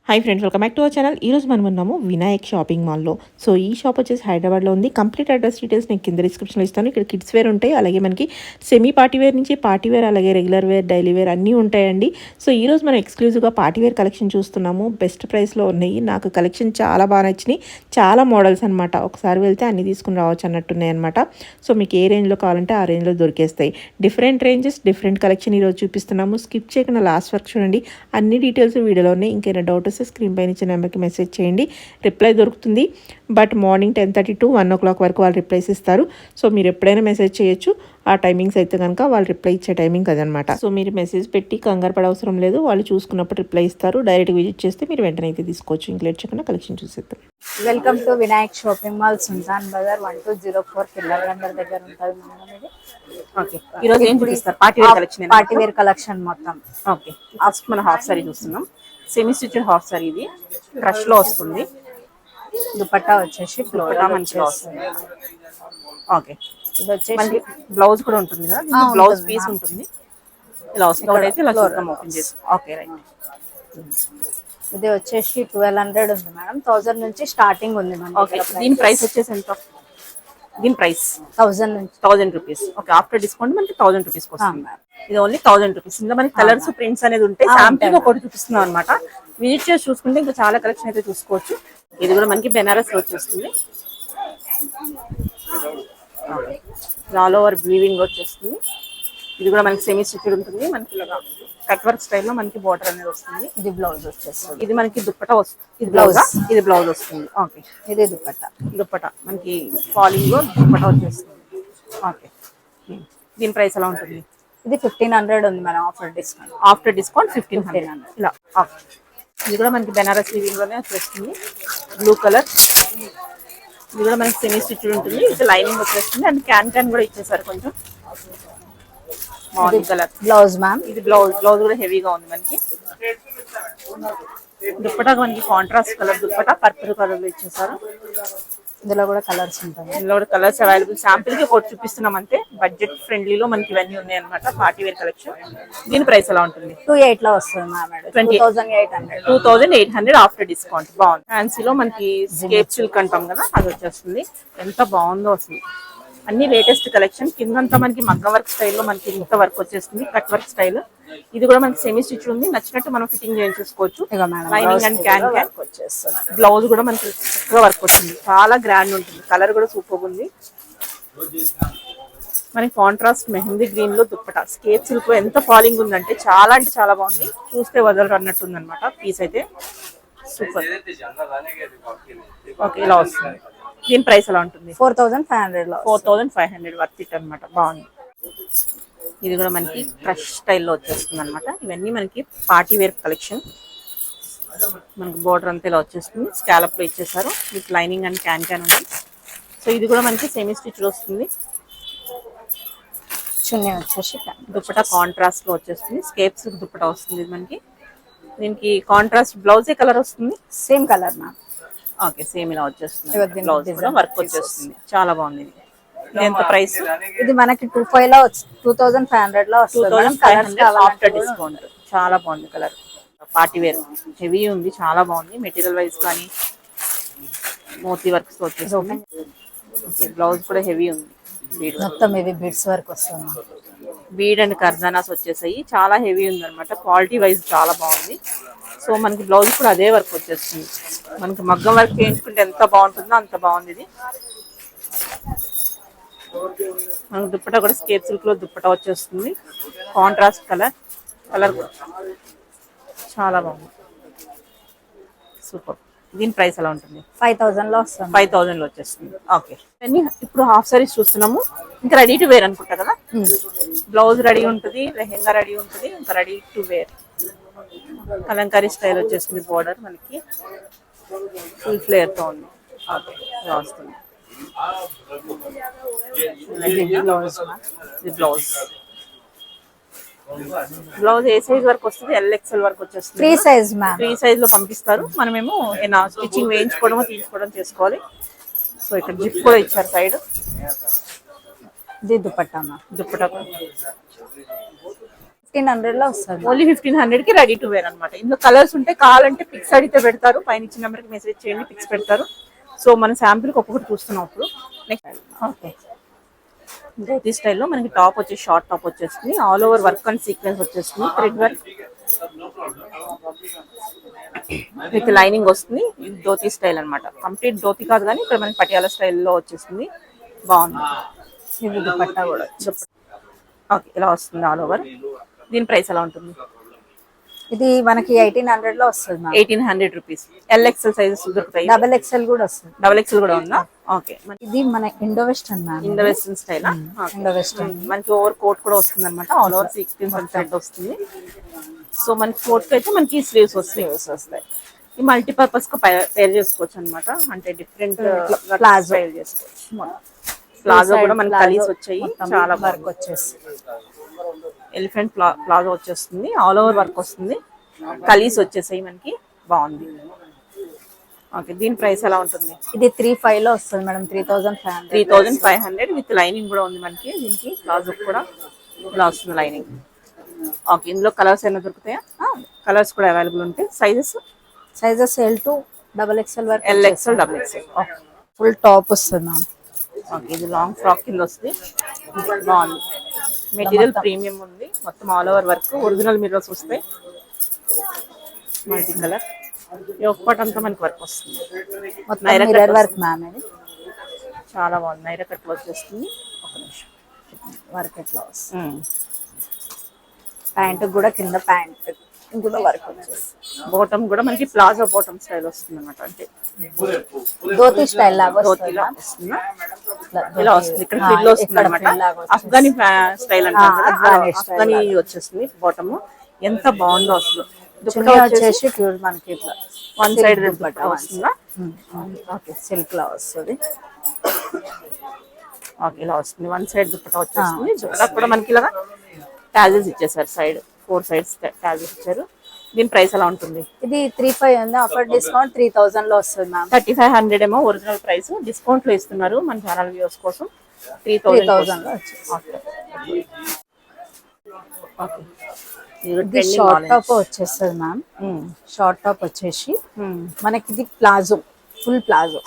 Hi friends, welcome back to our channel. ఈరోజు మనం ఉన్నాము వినాయక్ షాపింగ్ మాల్లో. సో ఈ షాప్ వచ్చేసి హైదరాబాద్లో ఉంది. కంప్లీట్ అడ్రస్ డీటెయిల్స్ నేను కింద డిస్క్రిప్షన్లో ఇస్తాను. ఇక్కడ కిడ్స్ వేర్ ఉంటాయి, అలాగే మనకి సెమీ పార్టీ వేర్ నుంచి పార్టీ వేర్, అలాగే రెగ్యులర్ వేర్, డైలీ వేర్ అన్నీ ఉంటాయండి. సో ఈరోజు మనం ఎక్స్క్లూజివ్గా పార్టీ వేర్ కలెక్షన్ చూస్తున్నాము. బెస్ట్ ప్రైస్లో ఉన్నాయి. నాకు కలెక్షన్ చాలా బాగా నచ్చినాయి. చాలా మోడల్స్ అనమాట. ఒకసారి వెళ్తే అన్ని తీసుకుని రావచ్చు అన్నట్టున్నాయి అనమాట. సో మీకు ఏ రేంజ్లో కావాలంటే ఆ రేంజ్లో దొరికేస్తాయి. డిఫరెంట్ రేంజెస్, డిఫరెంట్ కలెక్షన్ ఈరోజు చూపిస్తున్నాము. స్కిప్ చేయకుండా లాస్ట్ వరకు చూడండి. అన్ని డీటెయిల్స్ వీడియోలో ఉన్నాయి. ఇంకేమైనా డౌట్ స్క్రీన్ పైన ఇచ్చిన నెంబర్కి మెసేజ్ చేయండి, రిప్లై దొరుకుతుంది. బట్ మార్నింగ్ 10:30 to 1 o'clock వరకు వాళ్ళు రిప్లైస్ ఇస్తారు. సో మీరు ఎప్పుడైనా మెసేజ్ చేయొచ్చు. ఆ టైమింగ్స్ అయితే కనుక వాళ్ళు రిప్లై ఇచ్చే టైమింగ్ అదనమాట. సో మీరు మెసేజ్ పెట్టి కంగారు పడే అవసరం లేదు. వాళ్ళు చూసుకున్నప్పుడు రిప్లై ఇస్తారు. డైరెక్ట్ విజిట్ చేస్తే మీరు వెంటనే అయితే తీసుకోవచ్చు. ఇంక్లేట్ చేయకుండా కలెక్షన్ చూసేద్దాం. Welcome to Vinayak shopping mall, Sultan Bazar 1204 pillar number దగ్గర ఉంటుంది. ఓకే, ఈ రోజు ఏం చూపిస్తారు? Party wear collection. Party wear collection మొత్తం. ఓకే, ఫస్ట్ మన హాఫ్ సారీ చూస్తున్నాం. సెమీ స్టిచ్డ్ హాఫ్ సారీ, ఇది క్రష్ లో వస్తుంది. దుపట్టా వచ్చేసి దుపట్టా మంచిగా వస్తుంది. ఓకే, ఇది వచ్చేసి మనకి బ్లౌజ్ కూడా ఉంటుంది కదా, బ్లౌజ్ పీస్ ఉంటుంది. ఇలా వస్తుంది అయితే ఇలా చూద్దాం ఓపెన్ చేసి. Okay right. ఇది వచ్చేసి 1200 ఉంది మేడం. 1000 నుంచి స్టార్టింగ్ ఉంది మనకి. ఓకే, దీని ప్రైస్ వచ్చేసి ఎంత? దీని ప్రైస్ 1000 నుంచి 1000 రూపీస్. ఓకే, ఆఫ్టర్ డిస్కౌంట్ మనకి 1000 రూపీస్ వస్తుంది. ఇది ఓన్లీ 1000 రూపీస్. ఇంకా మనకి కలర్స్, ప్రింట్స్ అనేది ఉంటాయి. శాంపిల్ ఒకటి చూపిస్తున్నాం అనమాట. విజిట్ చేసి చూసుకుంటే ఇంకా చాలా కలెక్షన్ అయితే చూసుకోవచ్చు. ఇది కూడా మనకి బెనారస్ లో వచ్చేస్తుంది. ఆల్ ఓవర్ వీవింగ్ వచ్చేస్తుంది. ఇది కూడా మనకి సెమీ స్టిచ్డ్ ఉంటుంది. మనకి ఇలాగా కట్ వర్క్ స్టైల్లో మనకి బోర్డర్ అనేది వస్తుంది. ఇది బ్లౌజ్ వచ్చేస్తుంది. ఇది మనకి దుప్పటా వస్తుంది. ఇది బ్లౌజ్, ఇది బ్లౌజ్ వస్తుంది. ఓకే, ఇది దుపట్టా. దుప్పటా మనకి ఫాలింగ్ లో దుప్పటా వచ్చేస్తుంది. ఓకే, దీని ప్రైస్ ఎలా ఉంటుంది? ఇది 1500 ఉంది madam, offer discount. After discount 1500 ఇలా. ఇది కూడా మనకి బెనారస్ వీవింగ్ లోనే వచ్చేస్తుంది. Blue colour. ఇది కూడా మనకి సెమీ స్టిచ్డ్ ఉంటుంది. ఇది లైనింగ్ వచ్చేస్తుంది అండ్ క్యాన్ కూడా ఇచ్చేసారు కొంచెం. బాగుంది కలర్. Blouse ma'am. ఇది బ్లౌజ్ కూడా హెవీగా ఉంది మనకి. దుప్పటా మనకి contrast colour dupatta purple colour లో ఇచ్చేసారు. ఇందులో కూడా కలర్స్ ఉంటాయి. ఇందులో కూడా కలర్స్ అవైలబుల్. శాంపిల్ కి ఒకటి చూపిస్తున్నాం అంతే. బడ్జెట్ ఫ్రెండ్లీలో మనకి ఇవన్నీ ఉన్నాయి అనమాట. Party wear collection. దీని ప్రైస్ ఎలా ఉంటుంది? 28 లో వస్తుంది మ్యామ్. 2800. 2800 after discount. బాగుంది. ఫ్యాన్సీలో మనకి స్కేప్ సిల్క్ అంటాం కదా, అది వచ్చేస్తుంది. ఎంత బాగుందో అసలు. అన్ని లేటెస్ట్ కలెక్షన్. కిందంతా మనకి మగ్గ వర్క్ స్టైల్లో మనకి ఇంత వర్క్ వచ్చేస్తుంది, కట్ వర్క్ స్టైల్. ఇది కూడా మనకి సెమీ స్టిచ్ ఉంది. నచ్చినట్టు మనం ఫిట్టింగ్ చేయించుకోవచ్చు. లైనింగ్ అండ్ క్యాన్ వచ్చేస్తుంది. బ్లౌజ్ కూడా మనకి చక్కగా వర్క్ వచ్చింది. చాలా గ్రాండ్ ఉంటుంది. కలర్ కూడా సూపర్ ఉంది. మనకి కాంట్రాస్ట్ మెహందీ గ్రీన్ లో దుప్పటా. స్కేప్ సిల్క్ లో ఎంత ఫాలింగ్ ఉందంటే చాలా అంటే చాలా బాగుంది. చూస్తే వదలరు అన్నట్టు ఉంది అనమాట. పీస్ అయితే సూపర్. ఓకే, ఇలా వస్తుంది. దీని ప్రైస్ ఎలా ఉంటుంది? 4500 లో. 4500 వర్త్ ఇట్ అనమాట. బాగుంది. ఇది కూడా మనకి క్రష్ స్టైల్లో వచ్చేస్తుంది అనమాట. ఇవన్నీ మనకి పార్టీ వేర్ కలెక్షన్. మనకి బోర్డర్ అంతా ఇలా వచ్చేస్తుంది. స్కాలప్ లో ఇచ్చేసారు విత్ లైనింగ్ అండ్ క్యాన్ ఉంది. సో ఇది కూడా మనకి సెమీ స్టిచ్ వస్తుంది. చున్నీ వచ్చేసి దుప్పటా కాంట్రాస్ట్ లో వచ్చేస్తుంది. స్కేప్స్ దుప్పటా వస్తుంది. ఇది మనకి దీనికి కాంట్రాస్ట్ బ్లౌజే కలర్ వస్తుంది. Same colour ma'am. Okay, same ఇలా వచ్చేస్తుంది. బ్లౌజ్ కూడా వర్క్ వచ్చేస్తుంది. చాలా బాగుంది. ఇది ఎంత ప్రైస్? ఇది మనకి 25 లో 2500 లో వస్తుంది. 2500 ఆఫ్టర్ డిస్కౌంట్. చాలా బాగుంది కలర్. పార్టీ వేర్ హెవీ ఉంది. చాలా బాగుంది. మెటీరియల్ వైజ్ కానీ మోతీ వర్క్స్ వచ్చేస్తుంది. ఓకే, బ్లౌజ్ కూడా హెవీ ఉంది. మొత్తం ఇవి బిడ్స్ వర్క్ వస్తుంది. బీడ్ అండ్ కర్దానాస్ వచ్చేసాయి. చాలా హెవీ ఉంది అనమాట. క్వాలిటీ వైజ్ చాలా బాగుంది. సో మనకి బ్లౌజ్ కూడా అదే వర్క్ వచ్చేస్తుంది. మనకి మగ్గం వర్క్ చేయించుకుంటే ఎంత బాగుంటుందో అంత బాగుంది ఇది. మనకి దుప్పటా కూడా స్కేప్ సిల్క్ లో దుప్పటా వచ్చేస్తుంది. కాంట్రాస్ట్ కలర్ చాలా బాగుంది. సూపర్. దీని ప్రైస్ ఎలా ఉంటుంది? 5000 లో వస్తుంది. 5000 లో వచ్చేస్తుంది. ఓకే, ఇప్పుడు హాఫ్ సారీస్ చూస్తున్నాము. ఇంకా రెడీ టు వేర్ అనుకుంటా కదా. బ్లౌజ్ రెడీ ఉంటుంది, లెహెంగా రెడీ ఉంటుంది, ఇంకా ready to wear. Kalamkari style వచ్చేస్తుంది. బోర్డర్ మనకి ఫుల్ ఫ్లేర్ తో ఉంది. ఓకే, ఇలా వస్తుంది. ఇది బ్లౌజ్. బ్లౌజ్ ఏ సైజ్ వరకు వస్తుంది? LXL వరకు వచ్చేస్తుంది. 3 సైజ్ మ్యామ్. 3 సైజ్ లో పంపిస్తారు. మనమేమో స్టిచ్చింగ్ వేయించుకోవడం తీసుకోవడం చేసుకోవాలి. సో ఇక్కడ జిప్ కూడా ఇచ్చారు సైడ్. ఇది దుపట్టా మ్యామ్. దుప్పటా 1500 లో వస్తుంది. ఓన్లీ 1500 కి రెడీ టు వేర్ అనమాట. ఇందులో కలర్స్ ఉంటే కావాలంటే పిక్స్ అడిగితే పెడతారు, పైన ఇచ్చిన నెంబర్కి మెసేజ్ చేయండి, పిక్స్ పెడతారు. సో మన శాంపుల్కి ఒక్కొక్కటి చూస్తున్నాం ఇప్పుడు. నెక్స్ట్ ఓకే, ధోతి స్టైల్లో మనకి టాప్ వచ్చి షార్ట్ టాప్ వచ్చేస్తుంది, all over work and sequence వచ్చేస్తుంది, థ్రెడ్ వర్క్ విత్ లైనింగ్ వస్తుంది. ఇది ధోతి స్టైల్ అనమాట. కంప్లీట్ ధోతి కాదు కానీ ఇక్కడ మనకి పటియాలా స్టైల్లో వచ్చేస్తుంది, బాగుంది. ఇది దుపట్టా కూడా ఓకే, ఇలా వస్తుంది ఆల్ ఓవర్. దీని ప్రైస్ ఎలా ఉంటుంది? ఇది మనకి 1800 లో వస్తుంది మ్యామ్. 1800 రూపీస్. ఎల్ఎక్స్ఎల్ సైజెస్ దొరుకుతాయి, డబల్ ఎక్స్ఎల్ కూడా వస్తుంది. డబల్ ఎక్స్ఎల్ కూడా ఉందా? ఓకే, ఇది మన Indo western ma'am. Indo western style. Indo western మనకి ఓవర్ కోట్ కూడా వస్తుంది అనమాట, all over sequence and thread వస్తుంది. సో మనకి కోట్ కి అయితే మనకి స్లీవ్స్ వస్తాయి. ఈ మల్టీపర్పస్ గా పేర్ చేసుకోవచ్చు అనమాట, అంటే డిఫరెంట్ ప్లాజో స్టైల్ చేసుకోవచ్చు. ప్లాజో కూడా మనకి కలీస్ వచ్చాయి, చాలా వర్క్ వచ్చేసి ఎలిఫెంట్ ప్లాజో వచ్చేస్తుంది, ఆల్ ఓవర్ వర్క్ వస్తుంది, కలీస్ వచ్చేసాయి మనకి, బాగుంది. ఓకే, దీని ప్రైస్ ఎలా ఉంటుంది? ఇది 3500 లో వస్తుంది మేడం. 3500. 3500 విత్ లైనింగ్ కూడా ఉంది మనకి. దీనికి ప్లాజో కూడా ఇలా వస్తుంది లైనింగ్. ఓకే, ఇందులో కలర్స్ ఏమైనా దొరుకుతాయా? కలర్స్ కూడా అవైలబుల్ ఉంటాయి. Sizes L to double XL వరకు. L XL, double XL. Okay, full top వస్తుంది మ్యామ్. ఓకే, ఇది లాంగ్ ఫ్రాక్ కింద వస్తుంది, బాగుంది. మెటీరియల్ ప్రీమియం ఉంది, మొత్తం all over work, original mirrors వస్తాయి, మల్టీ కలర్. ఒక్కటి అంతా మనకి వర్క్ వస్తుంది, మొత్తం మిర్రర్ వర్క్ మ్యామ్. ఇది చాలా బాగుంది. నైరా కట్ వచ్చేస్తుంది. ఒక నిమిషం, వర్క్ ఎట్లా వస్తుంది. ప్యాంట్ కూడా కింద ప్యాంట్ కూడా వర్క్ వచ్చేస్తుంది. బాటమ్ కూడా మనకి ప్లాజో బాటమ్ స్టైల్ వస్తుంది అనమాట, అంటే ధోతి స్టైల్ లాగా ధోతిలా వస్తుందా? ఇలా వస్తుంది, ఇక్కడ ఫ్రిల్ వస్తుంది అనమాట. అఫ్ఘానీ స్టైల్ అంటారు కదా, అఫ్ఘానీ వచ్చేస్తుంది బాటమ్. ఎంత బాగుందో అసలు. వచ్చేసి మనకి ఇట్లా వన్ సైడ్ దుపట్టా వస్తుందా? ఓకే, సిల్క్ లా వస్తుంది. ఓకే, ఇలా వస్తుంది, వన్ సైడ్ దుపట్టా వచ్చేస్తుంది. దుపట్టా కూడా మనకి ఇలాగా ట్యాజెస్ ఇచ్చేసారు, 4 sides ట్యాజెస్ ఇచ్చారు. దీని ప్రైస్ ఎలా ఉంటుంది? ఇది 3500 ఉంది, ఆఫర్ డిస్కౌంట్ 3000 లో వస్తుంది మ్యామ్. 3500 ఏమో ఒరిజినల్ ప్రైస్, డిస్కౌంట్ లో ఇస్తున్నారు మన ఛానల్ వ్యూస్ కోసం. 3000 లో వచ్చేసి. ఇది షార్ట్ టాప్ వచ్చేస్తుంది మ్యామ్. షార్ట్ టాప్ వచ్చేసి మనకి ఇది ప్లాజో, ఫుల్ ప్లాజో.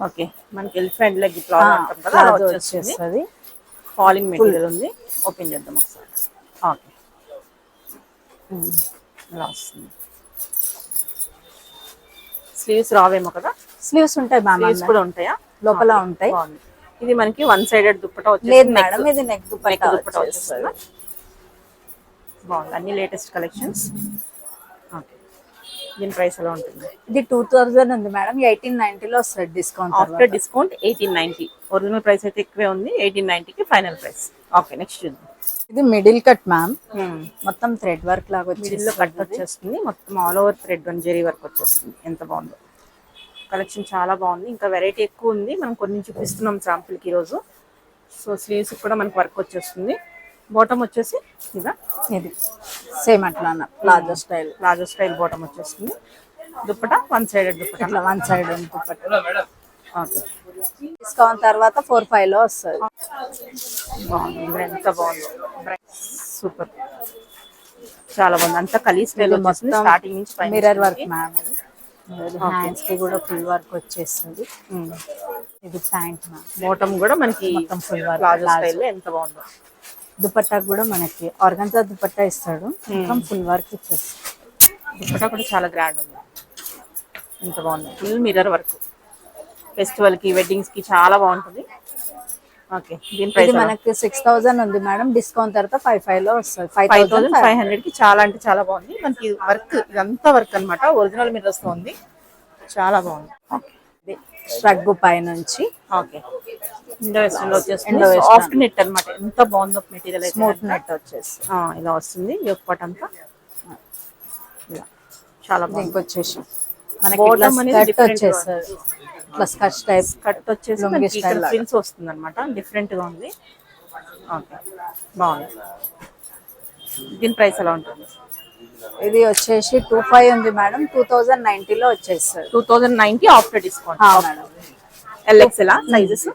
ఓకే, మనకి ఎలిఫెంట్ లెగ్ ప్లాజో అంటాం కదా, అలా వచ్చేస్తుంది. ఫాలింగ్ మెటీరియల్ ఉంది, ఓపెన్ చేద్దాం ఒకసారి. ఓకే, ఇలా వస్తుంది. స్లీవ్స్ రావేమో కదా? స్లీవ్స్ ఉంటాయి మ్యామ్, స్లీవ్స్ కూడా ఉంటాయా? లోపల ఉంటాయి. ఇది మనకి వన్ సైడెడ్ దుప్పటా లేదు వచ్చేస్తుంది మేడం, ఇది నెక్ దుపట్టా వచ్చేస్తుంది. బాగుంది, అన్ని లేటెస్ట్ కలెక్షన్స్. ఓకే, దీని ప్రైస్ ఎలా ఉంటుంది? ఇది 2000 ఉంది మేడం, 1890 లో వస్తుంది discount. After discount 1890. Original price అయితే ఎక్కువే ఉంది, 1890కి ఫైనల్ ప్రైస్. ఓకే, నెక్స్ట్ చూద్దాం. ఇది మిడిల్ కట్ మ్యామ్, మొత్తం థ్రెడ్ వర్క్ లాగా వచ్చి మిడిల్ లో కట్ వచ్చేస్తుంది, మొత్తం all over thread one zari work వచ్చేస్తుంది. ఎంత బాగుందో కలెక్షన్, చాలా బాగుంది. ఇంకా వెరైటీ ఎక్కువ ఉంది, మనం కొన్ని చూపిస్తున్నాం శాంపుల్కి ఈరోజు. సో స్లీవ్స్ కూడా మనకి వర్క్ వచ్చేస్తుంది. బాటమ్ వచ్చేసి ఇదా, ఇది సేమ్ అట్లా ప్లాజో స్టైల్ బాటమ్ వచ్చేస్తుంది. దుప్పటా వన్ సైడెడ్ దుప్పటా, అట్లా one side dupatta. Okay, discount తర్వాత 4500 లో వస్తుంది. బాగుంది, ఎంత బాగుందో, సూపర్, చాలా బాగుంది. అంతా కలీ స్టైల్ వచ్చేస్తుంది, స్టార్టింగ్ నుంచి మిర్రర్ వర్క్ మ్యామ్. ఇది హ్యాండ్స్ కి కూడా ఫుల్ వర్క్ వచ్చేస్తుంది. ఇది ప్యాంట్ మ్యామ్, బాటమ్ కూడా మనకి మొత్తం ఫుల్ వర్క్, ప్లాజో స్టైల్. ఎంత బాగుందో. దుపట్టా కూడా మనకి ఆర్గన్జా దుపట్టా ఇస్తాడు, మొత్తం ఫుల్ వర్క్ ఇచ్చేస్తాడు. దుపట్టా కూడా చాలా గ్రాండ్ ఉంది, ఎంత బాగుంది. ఫుల్ మిర్రర్ వర్క్, ఫెస్టివల్ కి వెడ్డింగ్స్ కి చాలా బాగుంటుంది. ఓకే, దీని ప్రైస్ మనకి 6000 ఉంది మేడం, డిస్కౌంట్ తర్వాత 5500 లో వస్తుంది. 5500 కి చాలా అంటే చాలా బాగుంది. మనకి వర్క్ ఇదంతా వర్క్ అన్నమాట, ఒరిజినల్ మిర్రర్స్ తో ఉంది, చాలా బాగుంది. ఓకే, స్ట్రగ్ పై నుంచి. ఓకే, ఇండో వెస్టర్న్ లో వచ్చేస్తుంది, సాఫ్ట్ నెట్ అన్నమాట. ఎంత బాగుందో మెటీరియల్, స్మూత్ నెట్ వచ్చేసి ఇలా వస్తుంది. యోక్ పార్ట్ అంతా ఇలా చాలా బాగుంది. ఇంకొచ్చేసి మనకి స్కర్ట్ వచ్చేస్తుంది, ప్లస్ కట్ టైప్ కట్ వచ్చేసి మనకి ఇక్కడ ఫ్రిల్స్ వస్తుంది అనమాట, డిఫరెంట్ గా ఉంది. ఓకే, బాగుంది. దీని ప్రైస్ ఎలా ఉంటుంది? ఇది వచ్చేసి 2500 ఉంది మేడం, 2090 లో వచ్చేస్తుంది. 2090 after discount. Madam, L XL sizes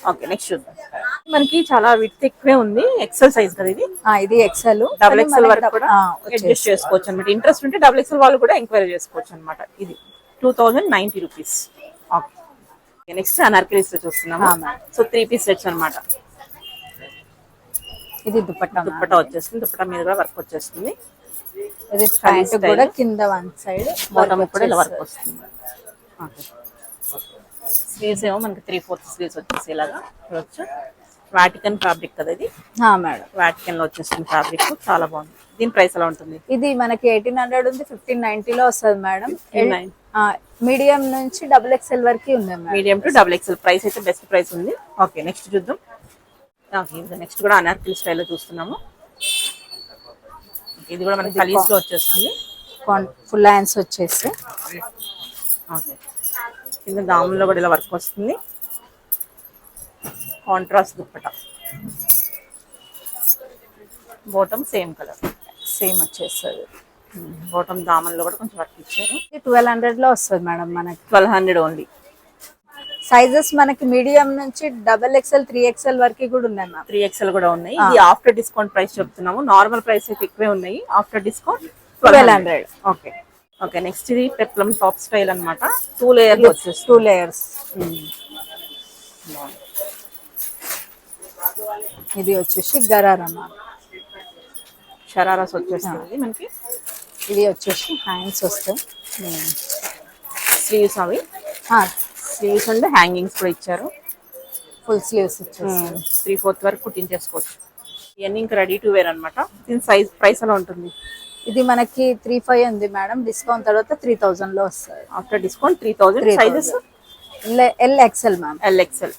okay next చూద్దాం. మనకి చాలా విడ్త్ ఎక్కువే ఉంది, ఎక్సెల్ సైజ్ కదా ఇది. ఇది ఎక్సెల్, డబుల్ ఎక్సెల్ వరకు కూడా అడ్జస్ట్ చేసుకోవచ్చు అనమాట. ఇంట్రెస్ట్ ఉంటే డబుల్ ఎక్సెల్ వాళ్ళు కూడా ఎంక్వైరీ చేసుకోవచ్చు అనమాట. ఇది 2090 రూపీస్. ఓకే నెక్స్ట్ అనార్కలీస్ చూస్తున్నాము. సో 3 పీస్ సెట్స్ అనమాట. ఇది దుపట్టా వచ్చేస్తుంది, దుపట్టా మీద కూడా వర్క్ వచ్చేస్తుంది. ఇది ప్యాంట్ కూడా కింద వన్ సైడ్ బాటమ్ కూడా ఇలా వర్క్ వస్తుంది. స్లీవ్స్ ఏమో మనకి 3/4 స్లీవ్స్ వచ్చేసి ఇలాగా చూడొచ్చు. వాటికన్ ఫ్యాబ్రిక్ కదా ఇది. మేడం వాటికన్ లో వచ్చేస్తుంది ఫ్యాబ్రిక్, చాలా బాగుంది. దీని ప్రైస్ ఎలా ఉంటుంది? ఇది మనకి 1800 ఉంది, 1590 లో వస్తుంది మేడం. మీడియం నుంచి డబుల్ ఎక్స్ఎల్ వరకు ఉంది madam. Medium to double XL price అయితే బెస్ట్ ప్రైస్ ఉంది. ఓకే నెక్స్ట్ చూద్దాం. నెక్స్ట్ కూడా అనార్కలి స్టైల్లో చూస్తున్నాము. ఇది కూడా మనకి కలీస్ లో వచ్చేస్తుంది. ఫుల్ హ్యాండ్స్ వచ్చేసి ఓకే కింద దాముల్లో కూడా ఇలా వర్క్ వస్తుంది. Contrast dupatta, bottom same colour same వచ్చేస్తుంది. బాటమ్ దామన్లో కూడా కొంచెం వర్క్ ఇచ్చారు. 1200 లో వస్తుంది మేడం మనకి. 1200 ఓన్లీ. సైజెస్ మనకి మీడియం నుంచి డబల్ ఎక్స్ఎల్ 3XL వరకు కూడా ఉన్నాయి మ్యామ్. 3XL కూడా ఉన్నాయి. ఇది ఆఫ్టర్ డిస్కౌంట్ ప్రైస్ చెప్తున్నాము. నార్మల్ ప్రైస్ అయితే ఎక్కువే ఉన్నాయి, after discount 1200. Okay okay next ఇది పెప్లమ్ టాప్ స్టైల్ అనమాట. 2 లేయర్ వచ్చేసి 2 లేయర్స్. ఇది వచ్చేసి గరారా మ్యామ్, షరారాస్ వచ్చేస్తుంది మనకి. ఇది వచ్చేసి హ్యాండ్స్ వస్తాయి. స్లీవ్స్ అవి స్లీవ్స్ అండ్ హ్యాంగింగ్స్ కూడా ఇచ్చారు. ఫుల్ స్లీవ్స్ వచ్చేసి 3/4 వరకు కుట్టించేసుకోవచ్చు. ఇవన్నీ ఇంకా రెడీ టు వేర్ అనమాట. దీని సైజ్ ప్రైస్ ఎలా ఉంటుంది? ఇది మనకి 3500 ఉంది మేడం. డిస్కౌంట్ తర్వాత 3000 లో వస్తుంది. After discount 3000. Sizes LXL ma'am. LXL.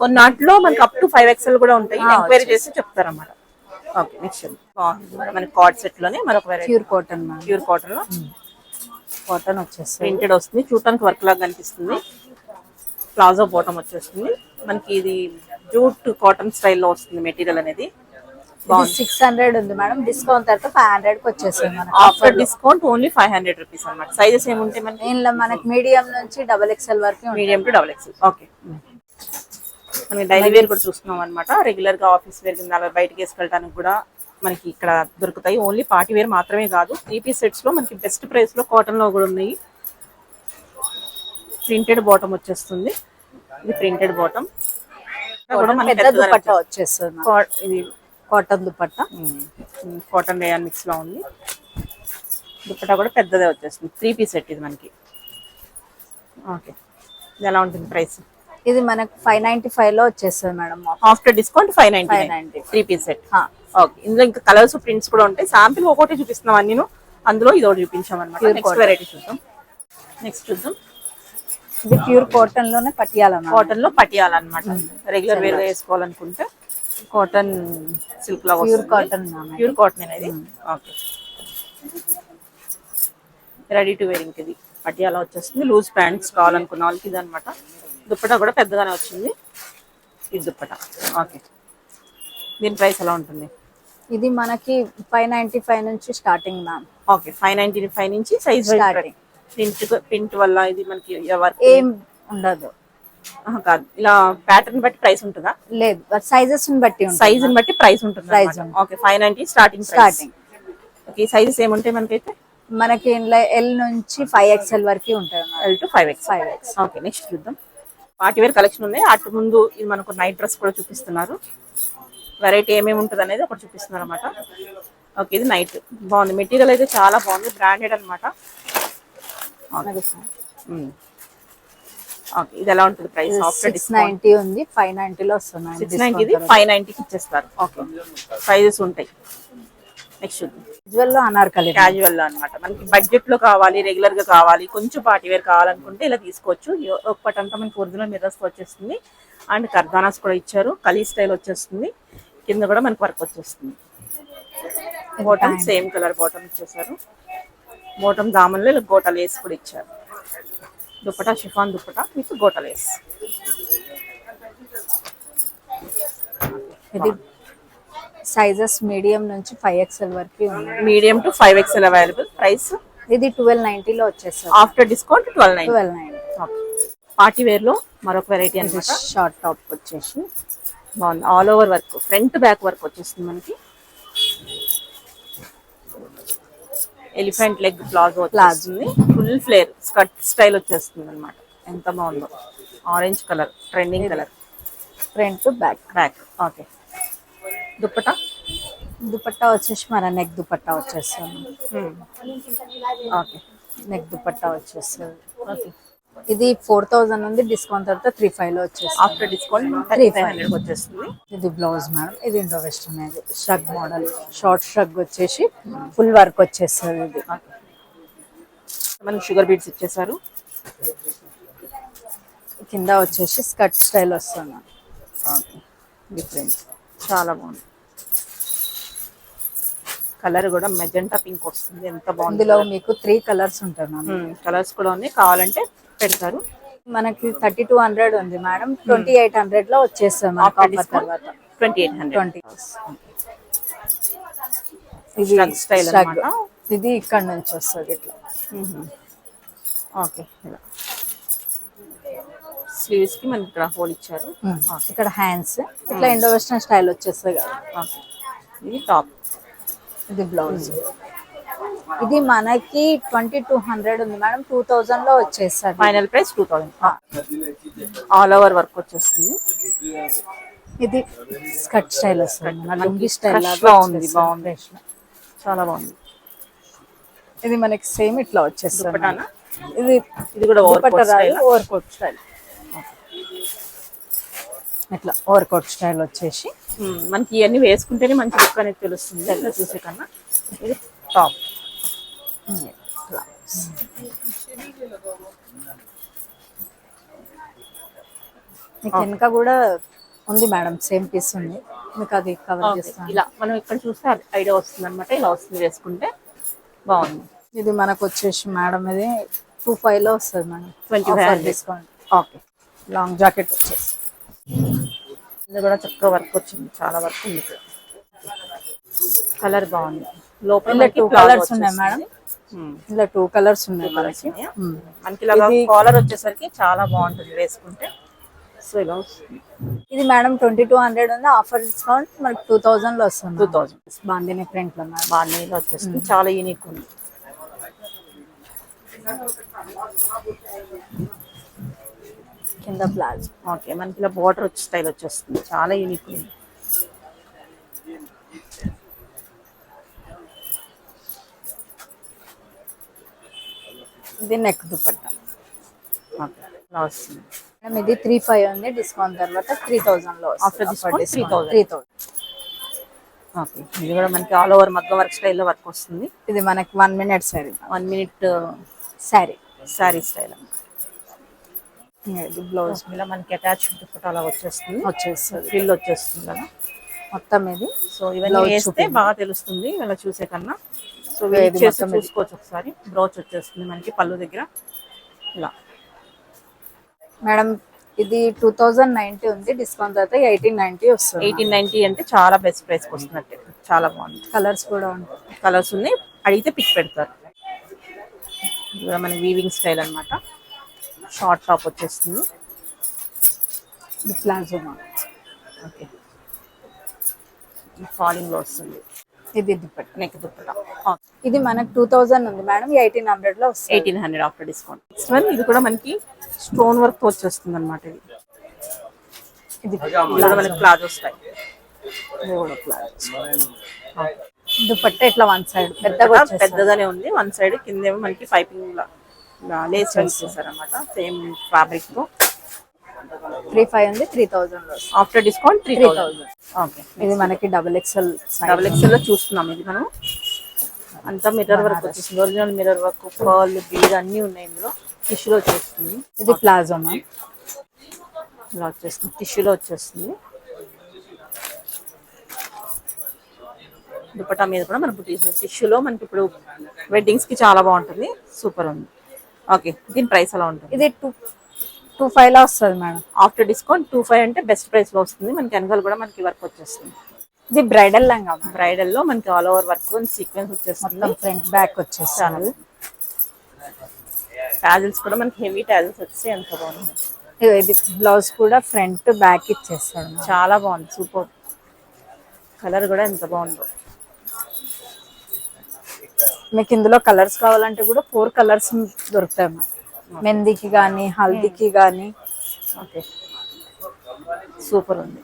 కొన్నాట్లో మనకి అప్ టు 5XL కూడా ఉంటాయి. ఎంక్వైరీ చేసి చెప్తారన్నమాట. ఓకే నెక్స్ట్ మనకి కార్డ్ సెట్ లోనే మరొక variety pure cotton ma'am. Pure cotton లో కాటన్ వచ్చేసి ప్రింటెడ్ వస్తుంది. చూడటానికి వర్క్ లాగా కనిపిస్తుంది. ప్లాజో బాటమ్ వచ్చేస్తుంది మనకి. ఇది జూట్ కాటన్ స్టైల్లో వస్తుంది మెటీరియల్ అనేది. 600 ఉంది మేడం. డిస్కౌంట్ తర్వాత 500 కి వచ్చేస్తుంది మనకి. ఆఫ్టర్ డిస్కౌంట్ ఓన్లీ 500 రూపీస్ అన్నమాట. సైజెస్ ఏముంటాయి మనకి? దీనిలో మనకి మీడియం నుంచి డబల్ ఎక్స్ఎల్ వరకు. Medium to double XL. Okay మనకి డైలీ వేర్ కూడా చూస్తున్నాం అనమాట. రెగ్యులర్ గా ఆఫీస్ వేర్ కింద అలా బయటకి వేసుకెళ్ళడానికి కూడా మనకి ఇక్కడ దొరుకుతాయి. ఓన్లీ పార్టీ వేర్ మాత్రమే కాదు, 3 పీస్ సెట్స్ లో మనకి బెస్ట్ ప్రైస్ లో కాటన్ లో కూడా ఉన్నాయి. ప్రింటెడ్ బాటమ్ వచ్చేస్తుంది. ఇది ప్రింటెడ్ బాటమ్ పెద్ద దుపట్టా వచ్చేస్తుంది. ఇది cotton dupatta, cotton rayon mix లో ఉంది. దుపట్టా కూడా పెద్దదే వచ్చేస్తుంది. 3 పీస్ సెట్ ఇది మనకి. ఓకే ఇది ఎలా ఉంటుంది ప్రైస్? ఇది మనకు 595 లో వచ్చేస్తుంది madam. After discount 590. 3 piece set. Okay ఇందులో ఇంకా కలర్స్ ప్రింట్స్ కూడా ఉంటాయి. శాంపిల్ ఒకటి చూపిస్తున్నాం అన్ని, అందులో ఇది ఒకటి చూపించాం అనమాట. నెక్స్ట్ వెరైటీ చూద్దాం. నెక్స్ట్ చూద్దాం. ఇది ప్యూర్ కాటన్ లోనే పట్టియాల. కాటన్ లో పట్టియాల అనమాట. రెగ్యులర్ వేర్ గా వేసుకోవాలనుకుంటే కాటన్ సిల్క్ లా ప్యూర్ కాటన్. ప్యూర్ కాటన్ అనేది. Okay ready to wear. ఇంక ఇది పట్టియాల వచ్చేస్తుంది. లూజ్ ప్యాంట్స్ కావాలనుకున్న వాళ్ళకి ఇది అనమాట. దుప్పటా కూడా పెద్దగానే వచ్చింది. ఇది దుప్పటా. ఓకే దీని ప్రైస్ ఎలా ఉంటుంది? ఇది మనకి 595 నుంచి స్టార్టింగ్ మ్యామ్. ఓకే 595 నుంచి సైజ్ ప్రింట్ వల్ల ఇది మనకి ఏం ఉండదు కాదు. ఇలా ప్యాటర్న్ బట్టి ప్రైస్ ఉంటుందా? లేదు, సైజెస్ బట్టి సైజ్ బట్టి ప్రైస్ ఉంటుంది. Okay 590 starting. ఓకే సైజెస్ ఏముంటాయి మనకైతే? మనకి L నుంచి 5XL వరకు ఉంటాయి. L to 5X. Okay next చూద్దాం. పార్టీ వేర్ కలెక్షన్ ఉన్నాయి. అటు ముందు ఇది మనకు నైట్ డ్రెస్ కూడా చూపిస్తున్నారు. వెరైటీ ఏమేమి ఉంటుంది అనేది ఒకటి చూపిస్తున్నారు అనమాట. ఓకే ఇది నైట్ బాగుంది. మెటీరియల్ అయితే చాలా బాగుంది, బ్రాండెడ్ అనమాట. ఓకే ఇది ఎలా ఉంటుంది ప్రైస్? ఆఫ్టర్ 690 ఉంది, 590 లో వస్తుంది. 690 ఇది 590కి ఇచ్చేస్తారు. ఓకే సైజెస్ ఉంటాయి. నెక్స్ట్ క్యాజువల్ లో అనార్కలి. క్యాజువల్ లో అనమాట. మనకి బడ్జెట్ లో కావాలి, రెగ్యులర్ గా కావాలి, కొంచెం పార్టీ వేర్ కావాలనుకుంటే ఇలా తీసుకోవచ్చు. ఒకటంతా మనకి ఒరిజినల్ మిర్రర్స్ వచ్చేస్తుంది. అండ్ కర్దానాస్ కూడా ఇచ్చారు. కలీ స్టైల్ వచ్చేస్తుంది. కింద కూడా మనకి వర్క్ వచ్చేస్తుంది. బాటమ్ సేమ్ కలర్ బాటమ్ ఇచ్చేసారు. బాటమ్ దామన్లో ఇలా గోటా లేస్ కూడా ఇచ్చారు. Dupatta chiffon dupatta with gota lace. ఇది సైజెస్ మీడియం నుంచి 5XL వరకు ఉన్నాయి. Medium to 5XL available. Price ఇది 1290 లో వచ్చేస్తుంది. After discount 1290. పార్టీ వేర్ లో మరొక వెరైటీ అన్నమాట. షార్ట్ టాప్ వచ్చేసి బాగుంది, all over work, front back work వచ్చేస్తుంది మనకి. ఎలిఫెంట్ లెగ్ ప్లాజో వచ్చేస్తుంది, ఫుల్ ఫ్లేర్ స్కర్ట్ స్టైల్ వచ్చేస్తుంది అనమాట. ఎంత బాగుందో, orange colour trending colour. Front back. Back okay. Dupatta dupatta వచ్చేసి మన నెక్ దుపట్టా వచ్చేస్తుంది. ఓకే. నెక్ దుపట్టా వచ్చేస్తుంది. ఓకే. ఇది 4000 ఉంది, డిస్కౌంట్ తర్వాత 35 లో వచ్చేస్తుంది. ఆఫ్టర్ డిస్కౌంట్ 3500 వచ్చేస్తుంది. ఇది బ్లౌజ్ మేడం, ఇది ఇండో వెస్టర్న్, ఇది షర్ట్ మోడల్, షార్ట్ షర్ట్ వచ్చేసి ఫుల్ వర్క్ వచ్చేస్తుంది. ఇది మనకి షుగర్ బీడ్స్ ఇచ్చేసారు. కింద వచ్చేసి స్కర్ట్ స్టైల్ వస్తుంది. ఓకే, డిఫరెంట్, చాలా బాగుంది. కలర్ కూడా మెజెంటా పింక్ వస్తుంది, ఎంత బాగుంది. ఇందులో మీకు 3 కలర్స్ ఉంటాయి మ్యామ్. కలర్స్ కూడా ఉన్నాయి, కావాలంటే పెడతారు. మనకి 3200 ఉంది మేడం, 2800 లో వచ్చేస్తాం ఆఫర్ తర్వాత 2800. 20. ఇది Shrug style shrug. అన్నమాట. ఇది ఇక్కడ నుంచి వస్తుంది ఇట్లా. ఓకే, ఇలా స్లీవ్స్ కి మనకి ఇక్కడ హోల్ ఇచ్చారు. ఇక్కడ హ్యాండ్స్ ఇట్లా ఇండో వెస్టర్న్ స్టైల్ వచ్చేస్తుంది కదా. ఓకే, ఇది టాప్. ఇది బ్లౌజ్. ఇది మనకి 2200 ఉంది మేడం, 2000 లో వచ్చేస్తుంది. Final price 2000. All over work వచ్చేస్తుంది. ఇది స్కర్ట్ స్టైల్ వస్తుంది, లుంగీ స్టైల్ Crush లాగా గా ఉంది, వచ్చేస్తుంది. బాగుంది, చాలా బాగుంది. ఇది మనకి సేమ్ ఇట్లా వచ్చేస్తుంది. దుపట్టానా? ఇది ఇది కూడా over dupatta coat style. Over coat style. ఇట్లా ఓవర్ కోట్ స్టైల్ వచ్చేసి మనకి ఇవన్నీ వేసుకుంటేనే మంచి లుక్ అనేది తెలుస్తుంది ఇట్లా చూసే కన్నా. ఇది టాప్. మీకు వెనక కూడా ఉంది మేడం, సేమ్ పీస్ ఉంది, మీకు అది కవర్ చేస్తాను. ఇలా మనం ఇక్కడ చూస్తే ఐడియా వస్తుంది అనమాట. ఇలా వస్తుంది వేసుకుంటే బాగుంది. ఇది మనకు వచ్చేసి మేడం ఇది 25 లో వస్తుంది madam, 2500 discount. Okay. Long jacket వచ్చేసి ఇది కూడా చక్కగా వర్క్ వచ్చింది, చాలా వర్క్ ఉంది ఇక్కడ. కలర్ బాగుంది. లోపల ఇలా మనకి 2 plazo కలర్స్ ఉన్నాయి వచ్చేస్తుంది. మేడం, ఇలా 2 కలర్స్ ఉన్నాయి మనకి. మనకి ఇలా కాలర్ వచ్చేసరికి చాలా బాగుంటుంది వేసుకుంటే. సో ఇలా వస్తుంది. ఇది మేడం 2200 ఉంది, ఆఫర్ డిస్కౌంట్ మనకి 2000 లో వస్తుంది. 2000 బాందిని ప్రింట్ లో మేడం. బాగా వచ్చేస్తుంది, చాలా యూనిక్ ఉంది. కింద ప్లాజో. ఓకే, మనకి ఇలా బార్డర్ వచ్చి స్టైల్ వచ్చేస్తుంది, చాలా యూనిక్ ఉంది. ఇది నెక్ దుపట్టా. ఓకే, ఇలా వస్తుంది. మేడం ఇది 35 ఉంది, డిస్కౌంట్ తర్వాత 3000 లో After discount 3000. 3000. ఓకే, ఇది కూడా మనకి ఆల్ ఓవర్ మగ్గ వర్క్ స్టైల్లో వర్క్ వస్తుంది. ఇది మనకి 1 minute sorry. 1 minute sorry sari style అన్నమాట. ఇది బ్లౌజ్ ఇలా మనకి అటాచ్ దుప్పట అలా వచ్చేస్తుంది, వచ్చేస్తుంది ఫ్రిల్ వచ్చేస్తుంది కదా మొత్తం. ఇది సో ఇవన్నీ వేస్తే బాగా తెలుస్తుంది ఇలా చూసే కన్నా. సో వెయిట్ చేసి చూసుకోవచ్చు ఒకసారి. బ్రౌచ్ వచ్చేస్తుంది మనకి పళ్ళు దగ్గర ఇలా. మేడం ఇది 2090 ఉంది, డిస్కౌంట్ తర్వాత 1890 వస్తుంది. 1890 అంటే చాలా బెస్ట్ ప్రైస్కి వస్తున్నట్టే, చాలా బాగుంది. కలర్స్ కూడా ఉంటాయి. కలర్స్ ఉన్నాయి, అడిగితే పిక్ పెడతారు. ఇది కూడా మన వీవింగ్ స్టైల్ అన్నమాట. షార్ట్ టాప్ వచ్చేస్తుంది. ఇది ప్లాజో. ఓకే, ఫాలింగ్ లో వస్తుంది. ఇది దుపట్టా. నెక్ దుప్పట. ఇది మనకి 2000 ఉంది మేడం, 1800 లో వస్తుంది. 1800 ఆఫ్టర్ డిస్కౌంట్. నెక్స్ట్ వన్ ఇది కూడా మనకి స్టోన్ వర్క్ వచ్చేస్తుంది అనమాట. ఇది కూడా మనకి ప్లాజో స్టైల్. ఇది కూడా ప్లాజో. దుపట్టా ఇట్లా వన్ సైడ్ పెద్దగానే ఉంది, వన్ సైడ్ కిందేమో మనకి పైపింగ్ లేస్ చేస్తారు అనమాట. సేమ్ ఫ్యాబ్రిక్ తో 35 ఉంది, 3000 లో వస్తుంది. After discount 3000. ఓకే, ఇది మనకి డబుల్ ఎక్స్ఎల్ లో చూస్తున్నాం. ఇది మనం అంతా మిర్రర్ వర్క్ వచ్చేసింది, original mirror work, pearl bead అన్ని ఉన్నాయి ఇందులో. టిష్యూలో వచ్చేస్తుంది. ఇది ప్లాజో మ్యామ్. ఇలా వచ్చేస్తుంది, టిష్యూలో వచ్చేస్తుంది. దుపట్టా మీద కూడా మనకు టిష్యూలో మనకి ఇప్పుడు వెడ్డింగ్స్ కి చాలా బాగుంటుంది, సూపర్ ఉంది. ఓకే, దీని ప్రైస్ ఎలా ఉంటుంది? ఇది 25 లో వస్తుంది మేడం. ఆఫ్టర్ డిస్కౌంట్ 25 అంటే బెస్ట్ ప్రైస్ లో వస్తుంది. మనకి వెనకాల కూడా మనకి వర్క్ వచ్చేస్తుంది. ఇది బ్రైడల్ లంగా. బ్రైడల్ లో మనకి ఆల్ ఓవర్ వర్క్ సీక్వెన్స్ వచ్చేస్తుంది. ఫ్రంట్ బ్యాక్ వచ్చేస్తుంది. టాజిల్స్ కూడా మనకి హెవీ టాజిల్స్ వచ్చి ఎంత బాగుంది. ఇది బ్లౌజ్ కూడా ఫ్రంట్ బ్యాక్ ఇచ్చేస్తాడు మేడం. చాలా బాగుంది, సూపర్. కలర్ కూడా ఎంత బాగుందో. మీకు ఇందులో కలర్స్ కావాలంటే కూడా 4 కలర్స్ దొరుకుతాయి మేడం. మెహందీకి కానీ హల్దీకి కానీ. ఓకే, సూపర్ ఉంది.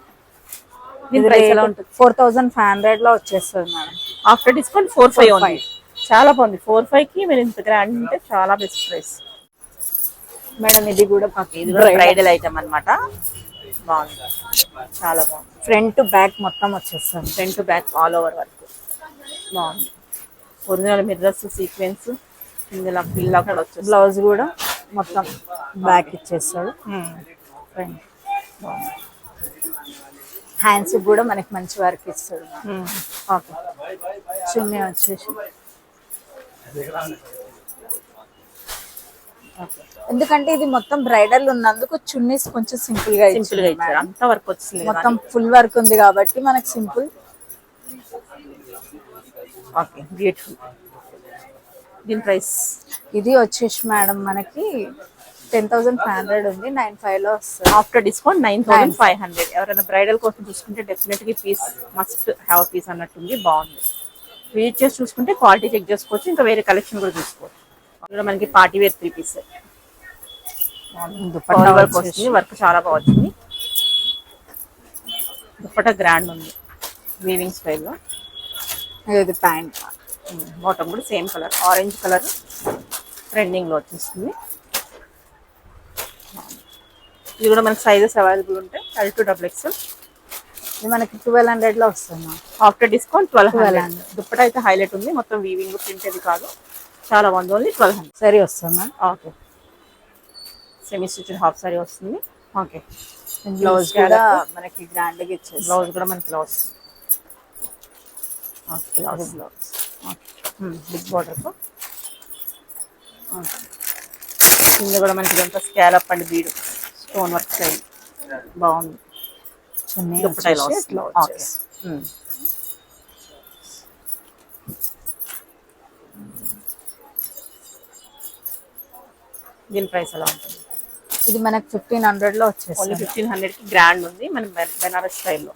ఇది ప్రైస్ ఎలా ఉంటుంది? 4500 లో వచ్చేస్తుంది మేడం. ఆఫ్టర్ డిస్కౌంట్ 4,500 ఉంది. చాలా బాగుంది. 4,500 కి మీరు ఇంత గ్రాండ్ ఉంటే చాలా బెస్ట్ ప్రైస్ మేడం. ఇది కూడా ఇది కూడా బ్రైడల్ ఐటమ్ అన్నమాట. బాగుంది, చాలా బాగుంది. ఫ్రంట్ బ్యాక్ మొత్తం వచ్చేస్తుంది. Front back all over work బాగుంది. ఒరిజినల్ మిర్రర్స్ సీక్వెన్స్ ఇందులో పిల్ల కూడా వచ్చేస్తుంది. బ్లౌజ్ కూడా మొత్తం బ్యాక్ ఇచ్చేస్తాడు. ఫ్రంట్ హ్యాండ్స్ కూడా మనకి మంచి వర్క్ ఇస్తాడు. ఓకే, చున్నీ వచ్చేసి ఎందుకంటే ఇది మొత్తం బ్రైడల్ ఉన్నందుకు చున్నీస్ కొంచెం సింపుల్ గా ఇచ్చారు. అంత వర్క్ వచ్చింది, మొత్తం ఫుల్ వర్క్ ఉంది కాబట్టి మనకి సింపుల్. Okay, beautiful. దీని ప్రైస్ ఇది వచ్చేసి మేడం మనకి 10,500 ఉంది. 95 లో వస్తుంది. After discount 9,500. ఎవరైనా బ్రైడల్ కోసం చూసుకుంటే డెఫినెట్ గా పీస్ మస్ట్ హ్యావ్ పీస్ అన్నట్టుంది. బాగుంది. విజిట్ చేసి చూసుకుంటే క్వాలిటీ చెక్ చేసుకోవచ్చు. ఇంకా వేరే కలెక్షన్ కూడా చూసుకోవచ్చు. అందులో మనకి పార్టీ వేర్ 3 పీస్ వర్క్ వస్తుంది. వర్క్ చాలా బాగా వచ్చింది. దుప్పటా గ్రాండ్ ఉంది, వీవింగ్ స్టైల్లో. ఇది ప్యాంట్. బాటమ్ కూడా same colour, orange colour trending లో వచ్చేస్తుంది. ఇది కూడా మనకి సైజెస్ అవైలబుల్ ఉంటాయి. L to XXL. ఇది మనకి 1200 లో వస్తుంది. After discount 1200. దుప్పట అయితే హైలైట్ ఉంది. మొత్తం వీవింగ్ ప్రింట్ అది కాదు, చాలా బాగుంది. ఓన్లీ 1200 సరీ వస్తుంది. Okay, semi stitched half sorry వస్తుంది. ఓకే, బ్లౌజ్ కూడా మనకి గ్రాండ్ గా ఇచ్చేది. బ్లౌజ్ కూడా మనకి ఇలా వస్తుంది. ఓకే, బ్లౌజ్ బిగ్ బార్డర్ కింద కూడా మనకి ఇదంతా scallop and bead stone work style బాగుంది. చున్నీ దుప్పటా ఇలా వస్తుంది. ఓకే, దీని ప్రైస్ ఎలా ఉంటుంది? ఇది మనకి 1500 లో వచ్చేస్తుంది. ఓన్లీ 1500 కి గ్రాండ్ ఉంది. మన బెనారస్ స్టైల్లో